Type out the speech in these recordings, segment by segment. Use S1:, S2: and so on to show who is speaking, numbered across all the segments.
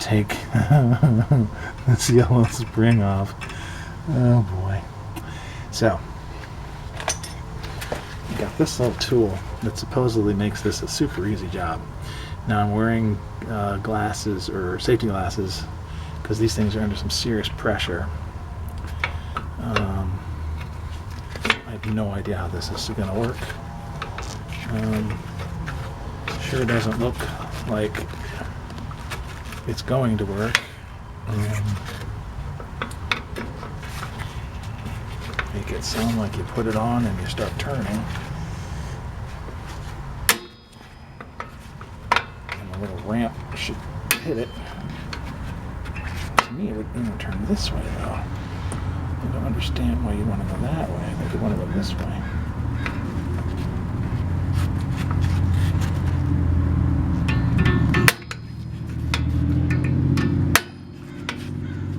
S1: take this yellow spring off. Oh boy. So, I got this little tool that supposedly makes this a super easy job. Now I'm wearing glasses, or safety glasses, because these things are under some serious pressure. I have no idea how this is going to work. Sure doesn't look like it's going to work. Make it sound like you put it on and you start turning. And the little ramp should hit it. To me, it would turn this way, though. I don't understand why you want to go that way. I think you want to go this way.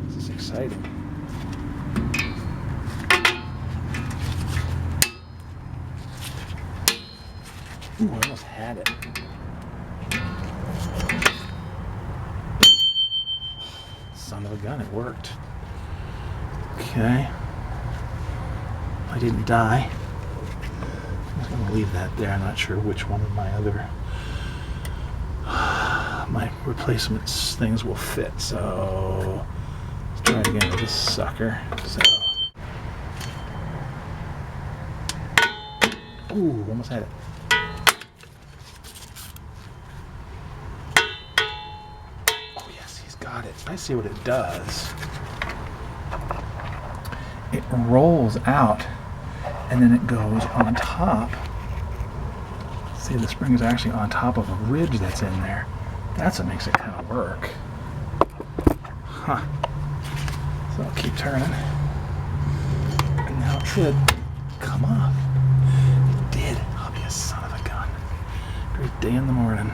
S1: This is exciting. Ooh, I almost had it. Son of a gun, it worked. Okay. I didn't die. I'm just going to leave that there. I'm not sure which one of my other my replacement things will fit. So let's try it again with this sucker. So, ooh, almost had it. Oh yes, he's got it. I see what it does. It rolls out and then it goes on top. See, the spring is actually on top of a ridge that's in there. That's what makes it kind of work. Huh. So I'll keep turning. And now it should come off. It did. I'll be a son of a gun. Great day in the morning.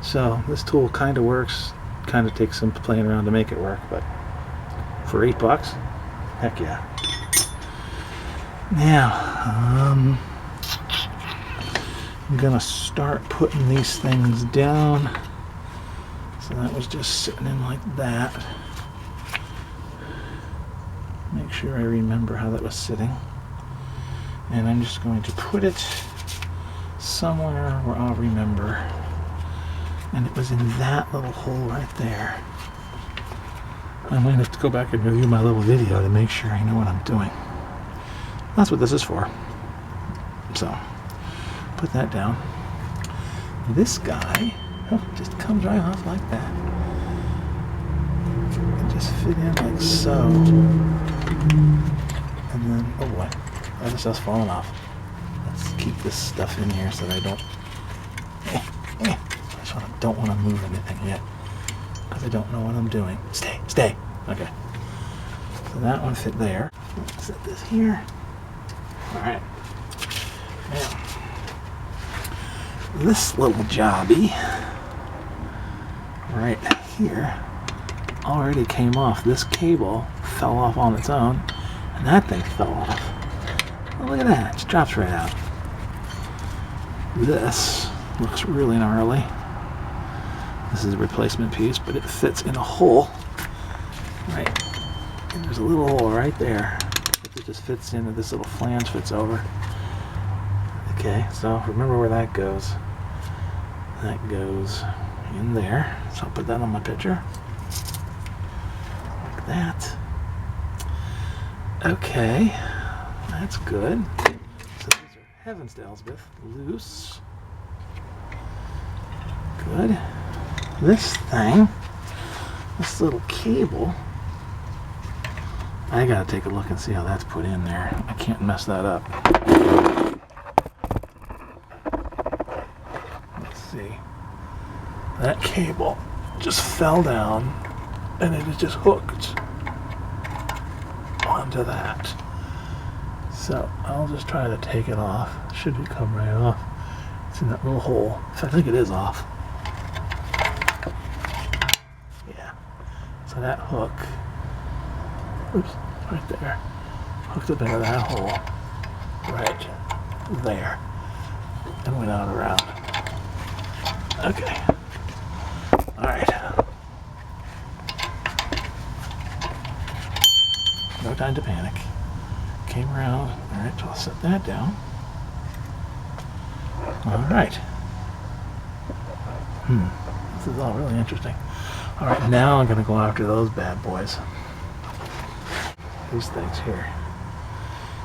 S1: So this tool kind of works. Kind of takes some playing around to make it work, but for $8, heck yeah. Now, I'm gonna start putting these things down. So that was just sitting in like that. Make sure I remember how that was sitting. And I'm just going to put it somewhere where I'll remember. And it was in that little hole right there. I might have to go back and review my little video to make sure I know what I'm doing. That's what this is for. So, put that down. This guy just comes right off like that. And just fit in like so. And then, oh boy, other stuff's falling off. Let's keep this stuff in here so that I don't, I don't want to move anything yet. Because I don't know what I'm doing. Stay. Okay. So that one fit there. Let's set this here. Alright. Now, this little jobby right here already came off. This cable fell off on its own, and that thing fell off. Oh, look at that. It just drops right out. This looks really gnarly. This is a replacement piece, but it fits in a hole. Right. And there's a little hole right there. It just fits into this little flange, fits over. Okay, so remember where that goes. That goes in there. So I'll put that on my picture. Like that. Okay, that's good. So these are, heavens to Elsbeth, loose. Good. This thing, this little cable, I gotta take a look and see how that's put in there. I can't mess that up. Let's see. That cable just fell down and it is just hooked onto that. So I'll just try to take it off. It should come right off. It's in that little hole. In fact, I think it is off. Yeah. So that hook, oops, right there, hooked up into that hole, right there, and went out around. Okay. All right. time to panic. Came around. All right, so I'll set that down. All right. This is all really interesting. All right, now I'm going to go after those bad boys. These things here.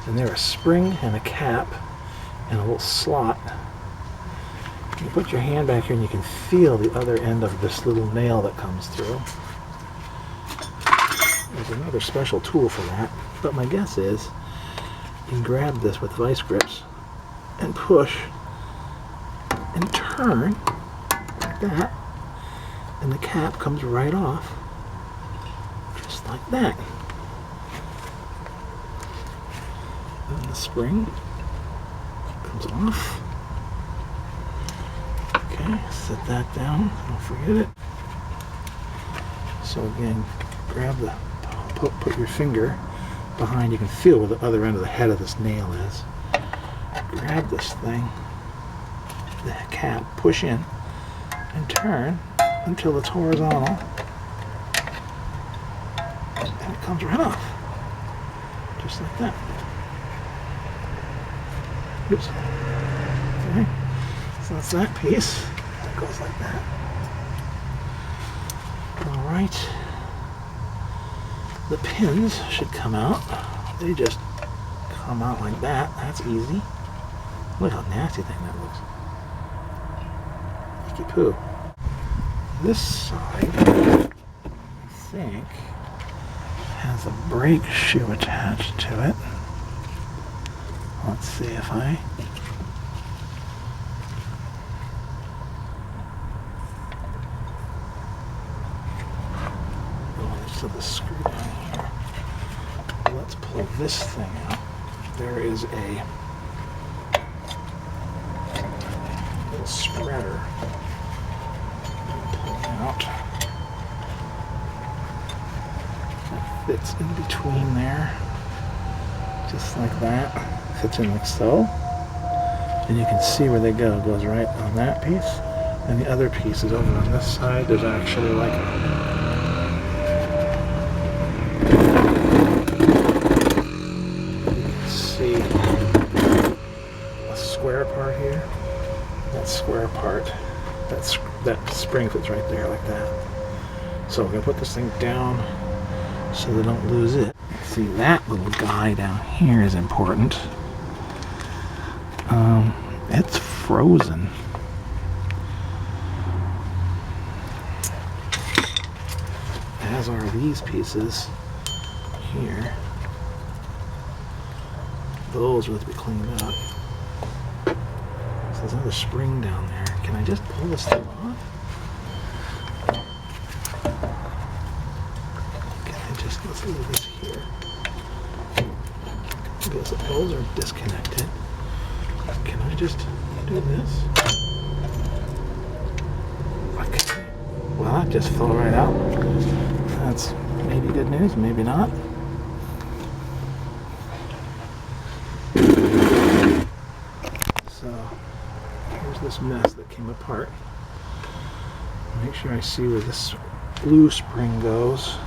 S1: And they're a spring and a cap and a little slot. You put your hand back here and you can feel the other end of this little nail that comes through. There's another special tool for that. But my guess is you can grab this with vice grips and push and turn like that, and the cap comes right off, just like that. And the spring comes off. Okay, set that down, don't forget it. So again, grab the, put your finger behind, you can feel where the other end of the head of this nail is. Grab this thing, the cap, push in, and turn until it's horizontal, and it comes right off, just like that. Oops. Okay. So that's that piece. That goes like that. All right. The pins should come out. They just come out like that. That's easy. Look how nasty thing that looks. Icky poo. This side, I think, has a brake shoe attached to it. Let's see if I... So the screw down here. Let's pull this thing out. There is a little spreader. Pull it out. That fits in between there, just like that. Fits in like so. And you can see where they go. It goes right on that piece. And the other piece is over on this side. There's actually like a square part here. That square part, that spring fits right there like that. So we're gonna put this thing down so they don't lose it. See, that little guy down here is important. It's frozen. As are these pieces here. Those will have to be cleaned up. So there's another spring down there. Can I just pull this thing off? Can I just, let's leave this here. I guess those are disconnected. Can I just do this? Okay. Well, that just fell right out. That's maybe good news, maybe not. So here's this mess that came apart. Make sure I see where this blue spring goes.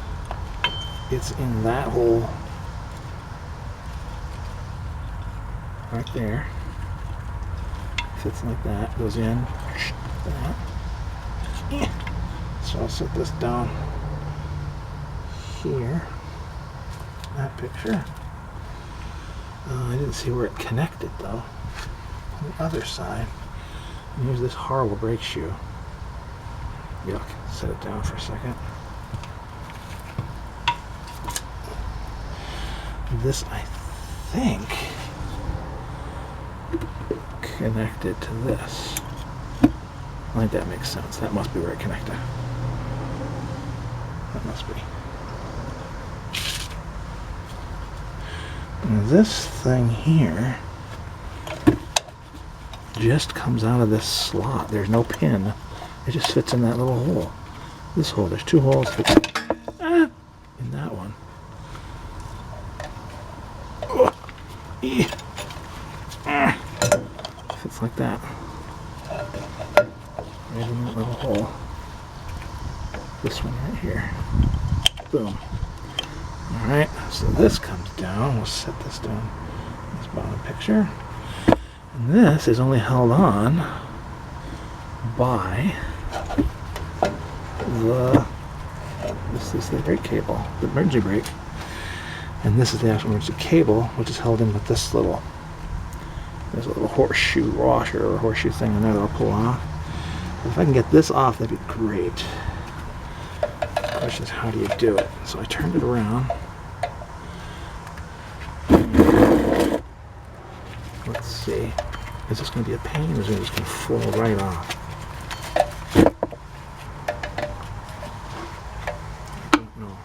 S1: It's in that hole right there. Fits like that, goes in. That. So I'll set this down here. That picture. I didn't see where it connected though. On the other side. And here's this horrible brake shoe. Yuck. Set it down for a second. This, I think, connected to this. I think that makes sense. That must be where it connected. That must be. And this thing here just comes out of this slot. There's no pin. It just fits in that little hole. This hole, there's two holes in that one. Fits like that. Right in that little hole. This one right here. Boom. Alright, so this comes down. We'll set this down in this bottom picture. And this is only held on by this is the brake cable, the emergency brake. And this is the actual emergency cable, which is held in with this little, there's a little horseshoe washer or horseshoe thing in there that I'll pull off. If I can get this off, that'd be great. The question is, how do you do it? So I turned it around. Let's see. Is this going to be a pain, or is it just going to fall right off? I don't know.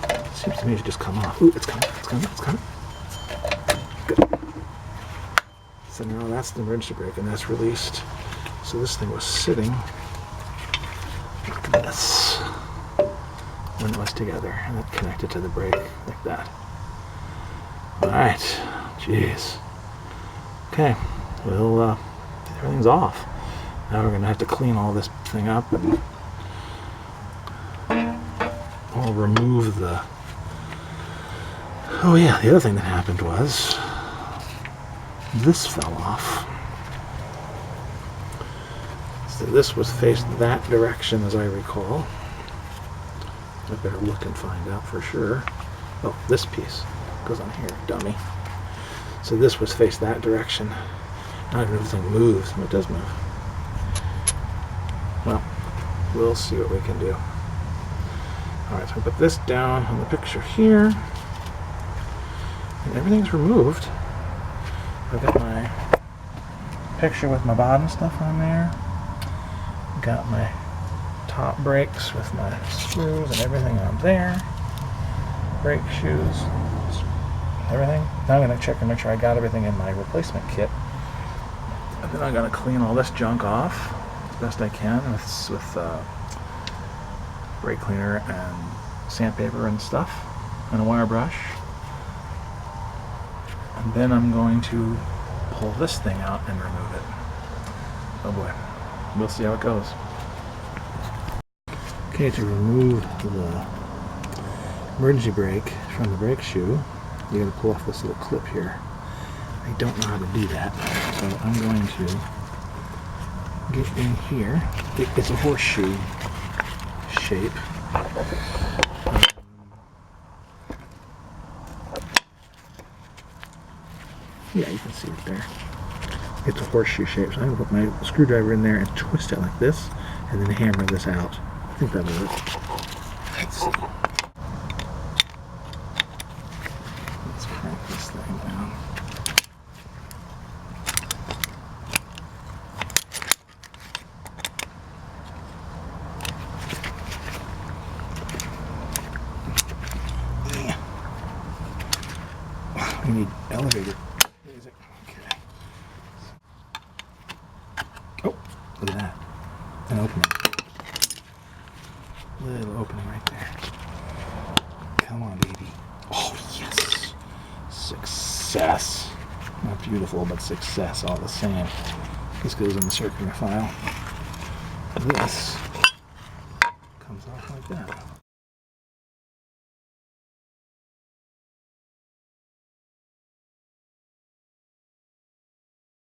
S1: It seems to me it should just come off. Ooh, it's coming, it's coming, it's coming. Good. So now that's the emergency brake, and that's released. So this thing was sitting like this when it was together, and it connected to the brake like that. Alright, jeez. Okay, well, everything's off. Now we're going to have to clean all this thing up, and we'll remove the... Oh yeah, the other thing that happened was this fell off. So this was faced that direction, as I recall. I better look and find out for sure. Oh, this piece goes on here, dummy. So this was faced that direction. Not even everything moves. It does move. Well, we'll see what we can do. Alright, so I put this down on the picture here. And everything's removed. I've got my picture with my bottom stuff on there. Got my top brakes with my screws and everything on there. Brake shoes, everything. Now I'm going to check and make sure I got everything in my replacement kit. And then I'm going to clean all this junk off as best I can with brake cleaner and sandpaper and stuff and a wire brush. And then I'm going to pull this thing out and remove it. Oh boy. We'll see how it goes. Okay, to remove the emergency brake from the brake shoe, you got to pull off this little clip here. I don't know how to do that, so I'm going to get in here. It's a horseshoe shape. Yeah, you can see it there. It's a horseshoe shape, so I'm going to put my screwdriver in there and twist it like this, and then hammer this out. I think that'll work. Let's see. Let's crank this thing down. We need elevator. Okay. Oh, look at that. An opening. Little opening right there. Come on, baby. Oh, yes. Success. Not beautiful, but success all the same. This goes in the circular file. This